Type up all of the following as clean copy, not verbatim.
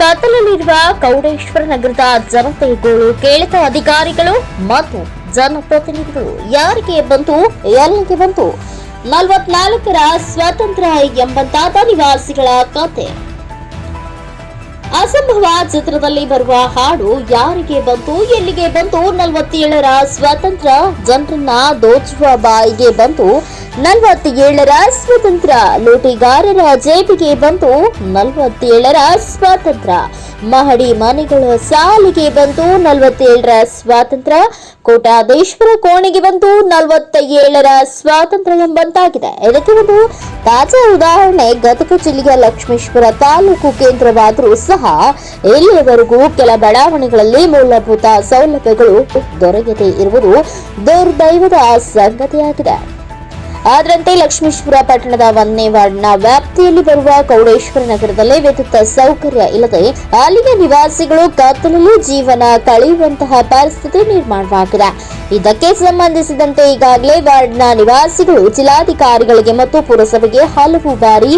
ಕತ್ತಲಲ್ಲಿರುವ ಕೌಡೇಶ್ವರ ನಗರದ ಜನತೆ ಗೋಳು ಕೇಳಿದ ಅಧಿಕಾರಿಗಳು ಮತ್ತು ಜನಪ್ರತಿನಿಧಿಗಳು ಯಾರಿಗೆ ಬಂತು ಎಲ್ಲಿಗೆ ಬಂತು 44ರ ಸ್ವಾತಂತ್ರ್ಯ ಎಂಬಂತಾದ ನಿವಾಸಿಗಳ ಕತೆ. ಅಸಂಭವ ಚಿತ್ರದಲ್ಲಿ ಬರುವ ಹಾಡು ಯಾರಿಗೆ ಬಂತು ಎಲ್ಲಿಗೆ ಬಂತು 47ರ ಸ್ವಾತಂತ್ರ್ಯ ಜನರನ್ನ ದೋಚುವ ಬಾಯಿಗೆ ಬಂತು 47ರ ಸ್ವಾತಂತ್ರ್ಯ ಲೂಟಿಗಾರರ ಜೇಬಿಗೆ ಬಂತು 47ರ ಸ್ವಾತಂತ್ರ್ಯ ಮಹಡಿ ಮನೆಗಳ ಸಾಲಿಗೆ ಬಂತು 47ರ ಸ್ವಾತಂತ್ರ್ಯ ಕೋಟ್ಯಾಧೀಶ್ವರ ಕೋಣೆಗೆ ಬಂತು 47ರ ಸ್ವಾತಂತ್ರ್ಯ ಎಂಬಂತಾಗಿದೆ. ಇದಕ್ಕೆ ಒಂದು ತಾಜಾ ಉದಾಹರಣೆ ಗದಗ ಜಿಲ್ಲೆಯ ಲಕ್ಷ್ಮೇಶ್ವರ ತಾಲೂಕು ಕೇಂದ್ರವಾದರೂ ಸಹ ಇಲ್ಲಿಯವರೆಗೂ ಕೆಲ ಬಡಾವಣೆಗಳಲ್ಲಿ ಮೂಲಭೂತ ಸೌಲಭ್ಯಗಳು ದೊರೆಯದೇ ಇರುವುದು ದುರ್ದೈವದ ಸಂಗತಿಯಾಗಿದೆ. ಅದರಂತೆ ಲಕ್ಷ್ಮೇಶ್ವರ ಪಟ್ಟಣದ 1ನೇ ವಾರ್ಡ್ನ ವ್ಯಾಪ್ತಿಯಲ್ಲಿ ಬರುವ ಕೌಡೇಶ್ವರ ನಗರದಲ್ಲಿ ವಿದ್ಯುತ್ ಸೌಕರ್ಯ ಇಲ್ಲದೆ ಅಲ್ಲಿನ ನಿವಾಸಿಗಳು ಕತ್ತಲಲ್ಲಿ ಜೀವನ ಕಳೆಯುವಂತಹ ಪರಿಸ್ಥಿತಿ ನಿರ್ಮಾಣವಾಗಿದೆ. ಇದಕ್ಕೆ ಸಂಬಂಧಿಸಿದಂತೆ ಈಗಾಗಲೇ ವಾರ್ಡ್ನ ನಿವಾಸಿಗಳು ಜಿಲ್ಲಾಧಿಕಾರಿಗಳಿಗೆ ಮತ್ತು ಪುರಸಭೆಗೆ ಹಲವು ಬಾರಿ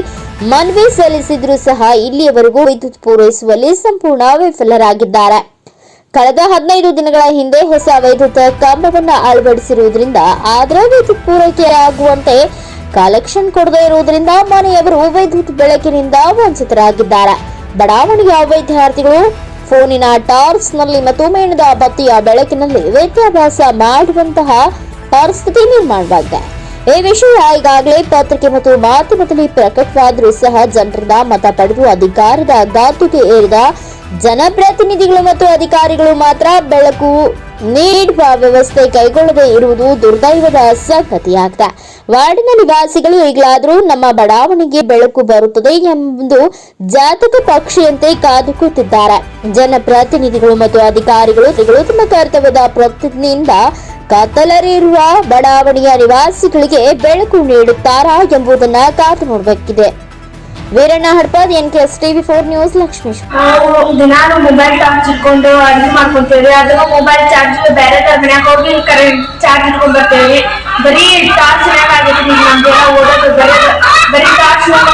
ಮನವಿ ಸಲ್ಲಿಸಿದ್ರೂ ಸಹ ಇಲ್ಲಿಯವರೆಗೂ ವಿದ್ಯುತ್ ಪೂರೈಸುವಲ್ಲಿ ಸಂಪೂರ್ಣ ವಿಫಲರಾಗಿದ್ದಾರೆ. ಕಳೆದ 15 ದಿನಗಳ ಹಿಂದೆ ಹೊಸ ವಿದ್ಯುತ್ ಕಂಬವನ್ನು ಅಳವಡಿಸಿರುವುದರಿಂದ ಅದರ ವಿದ್ಯುತ್ ಪೂರೈಕೆಯಾಗುವಂತೆ ಕಲೆಕ್ಷನ್ ಕೊಡದೇ ಇರುವುದರಿಂದ ಮನೆಯವರು ವಿದ್ಯುತ್ ಬೆಳಕಿನಿಂದ ವಂಚಿತರಾಗಿದ್ದಾರೆ. ಬಡಾವಣೆಯ ವಿದ್ಯಾರ್ಥಿಗಳು ಫೋನಿನ ಟಾರ್ಚ್ನಲ್ಲಿ ಮತ್ತು ಮೇಣದ ಬತ್ತಿಯ ಬೆಳಕಿನಲ್ಲಿ ವಿದ್ಯಾಭ್ಯಾಸ ಮಾಡುವಂತಹ ಪರಿಸ್ಥಿತಿ ನಿರ್ಮಾಣವಾಗಿದೆ. ಈ ವಿಷಯ ಈಗಾಗಲೇ ಪತ್ರಿಕೆ ಮತ್ತು ಮಾಧ್ಯಮದಲ್ಲಿ ಪ್ರಕಟವಾದರೂ ಸಹ ಜನರಿಂದ ಮತ ಪಡೆದು ಅಧಿಕಾರದ ಗಾತುಗೆ ಏರಿದ ಜನಪ್ರತಿನಿಧಿಗಳು ಮತ್ತು ಅಧಿಕಾರಿಗಳು ಮಾತ್ರ ಬೆಳಕು ನೀಡುವ ವ್ಯವಸ್ಥೆ ಕೈಗೊಳ್ಳದೇ ಇರುವುದು ದುರ್ದೈವದ ಸಂಗತಿಯಾಗಿದೆ. ವಾರ್ಡಿನ ನಿವಾಸಿಗಳು ಈಗಲಾದರೂ ನಮ್ಮ ಬಡಾವಣೆಗೆ ಬೆಳಕು ಬರುತ್ತದೆ ಎಂದು ಜಾತಕ ಪಕ್ಷಿಯಂತೆ ಕಾದು ಕೂತಿದ್ದಾರೆ. ಜನಪ್ರತಿನಿಧಿಗಳು ಮತ್ತು ಅಧಿಕಾರಿಗಳು ತಮ್ಮ ಕರ್ತವ್ಯದ ಪ್ರತಿನಿಧಿಯಿಂದ ಕತ್ತಲರಿರುವ ಬಡಾವಣೆಯ ನಿವಾಸಿಗಳಿಗೆ ಬೆಳಕು ನೀಡುತ್ತಾರಾ ಎಂಬುದನ್ನು ಕಾದು ನೋಡಬೇಕಿದೆ. Veeranna Hadpad NKS TV4 news Lakshmeshwar. ದಿನಾನು ಮೊಬೈಲ್ ಚಾರ್ಜ್ ಇಟ್ಕೊಂಡು ಅಡಿಗೆ ಮಾಡ್ಕೊಂತೇವೆ. ಅದನ್ನ ಮೊಬೈಲ್ ಚಾರ್ಜ್ ಬೇರೆ ಮನ್ಯಾಗ ಹೋಗಿ ಕರೆಂಟ್ ಚಾರ್ಜ್ ಇಟ್ಕೊಂಡ್ ಬರ್ತೇವೆ. ಬರೀ ಟಾರ್ಚ್ ಆಗೈತಿ ನಮ್ಗೆಲ್ಲ ಓದೋದು ಬರೀ ಟಾರ್ಚ್ ಭಾಳ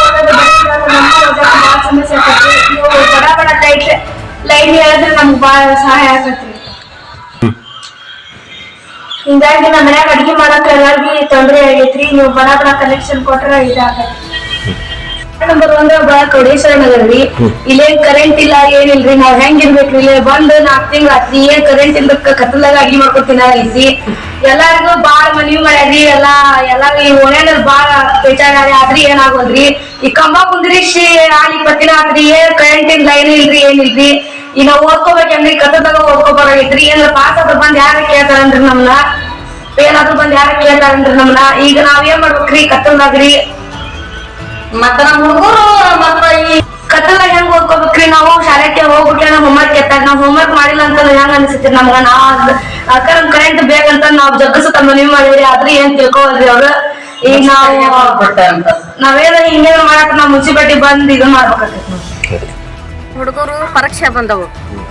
ಸಮಸ್ಯೆ ಆಗ್ತೈತಿ. ನೀವು ಬಡ ಲೈನ್ ಹೇಳಿದ್ರೆ ನಮ್ಗೆ ಭಾಳ ಸಹಾಯ ಆಗ್ತೈತ್ರಿ. ಹಿಂಗಾಗಿ ನಮ್ಮ ಮನ್ಯಾಗ ಅಡಿಗೆ ಮಾಡಕ್ ಎಲ್ಲಾರ್ಗಿ ತೊಂದ್ರೆ ಆಗೈತ್ರಿ. ನೀವು ಬಡ ಕನೆಕ್ಷನ್ ಕೊಟ್ರೆ ಇದಾಗೈತಿ. ನಂಬರ್ 1 ಕೌಡೇಶ್ವರ ನಗರ ರೀ. ಇಲ್ಲೇ ಕರೆಂಟ್ ಇಲ್ಲ ಏನಿಲ್ರಿ. ನಾವ್ ಹೆಂಗಿರ್ಬೇಕ್ರಿ ಇಲ್ಲೇ ಬಂದ್ 4 ತಿಂಗಳ ಆತ್ರಿ. ಏನ್ ಕರೆಂಟ್ ಇಲ್ದ ಕತ್ತಲಾಗ ಅಡಿಗೆ ಮಾಡ್ಕೊತೀನಿ ಐತಿ. ಎಲ್ಲಾರ್ಗು ಬಾಳ ಮನವಿ ಮಾಡ್ಯಾರಿ. ಎಲ್ಲಾ ಈ ಓಣ್ಯಾನ ಬಾಳ ಪೇಚಾಡ್ಯಾರಿ. ಆದ್ರಿ ಏನಾಗೋದ್ರಿ ಈ ಕಂಬ ಕುಂದ್ರಿಸಿ 20 ದಿನ ಆತ್ರಿ. ಏನ್ ಕರೆಂಟ್ ಇಲ್ಲ ಲೈನ್ ಇಲ್ರಿ ಏನಿಲ್ರಿ. ಈಗ ನಾವ್ ಓದ್ಕೋಬೇಕಂದ್ರಿ ಕತ್ತದಾಗ ಓದ್ಕೋಬಾರಾಗೈತ್ರಿ. ಏನಾರ ಪಾಸ್ ಆದ್ರೂ ಬಂದ್ ಯಾರ ಕೇಳ್ತಾರನ್ರಿ ನಮ್ನ. ಏನಾದ್ರು ಬಂದ್ ಯಾರ ಕೇಳ್ತಾರನ್ರಿ ನಮ್ನ. ಈಗ ನಾವ್ ಏನ್ ಮಾಡ್ಬೇಕ್ರಿ ಕತ್ತಲ್ದಾಗ್ರಿ. ಮತ್ತ ನಮ್ ಹುಡುಗರು ಮತ್ತ ಈ ಕತ್ತಲ ಹೆಂಗ್ ಓದ್ಕೋಬೇಕ್ರಿ. ನಾವು ಶಾಲೆಗೆ ಹೋಗ್ಬಿಟ್ರೆ ನಾವ್ ಹೋಮ್ವರ್ಕ್ ಎತ್ತಾಗ ನಾವ್ ಹೋಮ್ವರ್ಕ್ ಮಾಡಿಲ್ಲ ಅಂತ ಹೆಂಗ್ ಅನ್ಸುತ್ತೆ ನಮ್ಗ. ನಾವ್ ಕರೆಂಟ್ ಬೇಕಂತ ನಾವ್ ಜಗ್ಗಸ ಮನವಿ ಮಾಡಿದ್ರಿ. ಆದ್ರೆ ಏನ್ ತಿಳ್ಕೊವಲ್ರಿ ಅವ್ರು. ಈಗ ನಾವೇನ ಹಿಂಗೇನ ಮಾಡಕ್ ನಾವ್ ಮುನ್ಸಿಪಾಲಿಟಿ ಬಂದ್ ಇದನ್ ಮಾಡ್ಬೇಕಂತ. ಹುಡುಗರು ಪರೀಕ್ಷೆ ಬಂದವು.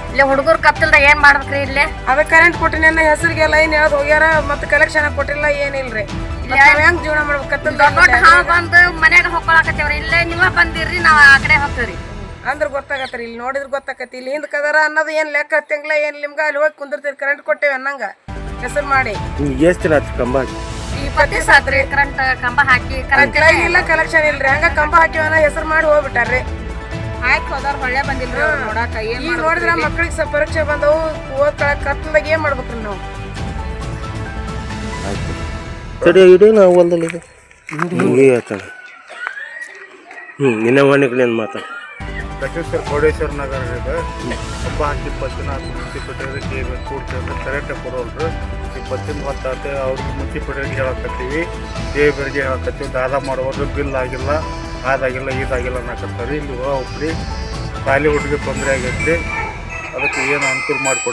ಇಲ್ಲಿ ಹುಡುಗರು ಕತ್ತಲ್ದಾಗ ಏನ್ ಮಾಡ್ಬೇಕ್ರಿ. ಇಲ್ಲೇ ಅದ ಕರೆಂಟ್ ಕೊಟ್ಟಿನ ಹೆಸರಿಗೆ ಲೈನ್ ಯಾವ್ದು ಹೋಗ್ಯಾರ ಮತ್ತ ಕಲೆಕ್ಷನ್ ಕೊಟ್ಟಿಲ್ಲ ಏನಿಲ್ರಿ. ಹೆಂಗ್ ಜೀವನ ಮಾಡ್ಬೇಕು ದೊಡ್ಡ ಹಾವು ಬಂದು ಮನ್ಯಾಗ ಹೋಗ್ಕೊಳಕತ್ತೇವ್ರಿ. ಇಲ್ಲೇ ನೀವ ಬಂದಿರ್ರಿ ನಾವ್ ಆ ಕಡೆ ಹೋಗ್ತೇವ್ರಿ ಅಂದ್ರ ಗೊತ್ತಾಗತ್ರಿ. ಇಲ್ಲಿ ನೋಡಿದ್ರ ಗೊತ್ತಾಕತಿ. ಇಲ್ಲಿ ಹಿಂದ್ ಕದರ ಅನ್ನೋದು ಏನ್ ಲೆಕ್ಕ ತಿಂಗ್ಳ ಏನ್ ನಿಮ್ಗ ಅಲ್ಲಿ ಹೋಗಿ ಕುಂದಿರ್ತೀರಿ. ಕರೆಂಟ್ ಕೊಟ್ಟೇವಿ ಅನ್ನಂಗ ಹೆಸರು ಮಾಡಿ ಕಂಬ 20 ದಿವಸ ಆತ್ರಿ. ಕರೆಂಟ್ ಕಂಬ ಹಾಕಿ ಲೈನ್ ಇಲ್ಲ ಕಲೆಕ್ಷನ್ ಇಲ್ರಿ. ಹಂಗ ಕಂಬ ಹಾಕಿವನ್ನ ಹೆಸರು ಮಾಡಿ ಹೋಗ್ಬಿಟ್ಟಾರ್ರಿ. ಆಯ್ತು ಹೋದವ್ರ ಹೊಳ್ಳೆ ಬಂದಿಲ್ರಿ ನೋಡಾಕ. ಈಗ ನೋಡಿದ್ರ ಮಕ್ಳಿಗೆ ಸ್ವಲ್ಪ ಪರೀಕ್ಷೆ ಬಂದವು. ಕತ್ತಲ್ದಾಗ ಏನ್ ಮಾಡ್ಬೇಕ್ರಿ ನಾವು. ಸರಿ ಇಡೀ ನಾವು ಹೊಲದಲ್ಲಿ ಹೇಳ್ತಾನೆ ನಿನ್ನೆ ಮನೆಗೆ ಮಾತಾಡ ಲಕ್ಷ್ಮೇಶ್ವರ ಕೌಡೇಶ್ವರ ನಗರ ಇದೆ. ಹಬ್ಬ ಹಾಕಿ 20 ದಿನ ಮುನ್ಸಿಪಾಲಿಟಿಯವ್ರಿಗೆ ಕೂಡ್ತಿದ್ರೆ ಕರೆಂಟೇ ಕೊಡೋಲ್ರು. 20 ದಿನ ಹೊತ್ತಾತೆ ಅವ್ರಿಗೆ ಮುನ್ಸಿಪಾಲಿಟಿಗೆ ಹೇಳಕತ್ತೀವಿ. ದೇವರಿಗೆ ಹೇಳಕತ್ತೀವಿ. ದಾದ ಮಾಡೋರು ಬಿಲ್ ಆಗಿಲ್ಲ ಅದಾಗಿಲ್ಲ ಇದಾಗಿಲ್ಲ ಅನ್ನಕತ್ತಾರೆ. ಇಲ್ಲಿ ಹೋಗ್ರಿ ಖಾಲಿ ಹುಡುಗಿ ತೊಂದರೆ ಆಗೈತಿ. ಅದಕ್ಕೆ ಏನು ಅನುಕೂಲ ಮಾಡಿಕೊಡ್ತೀವಿ.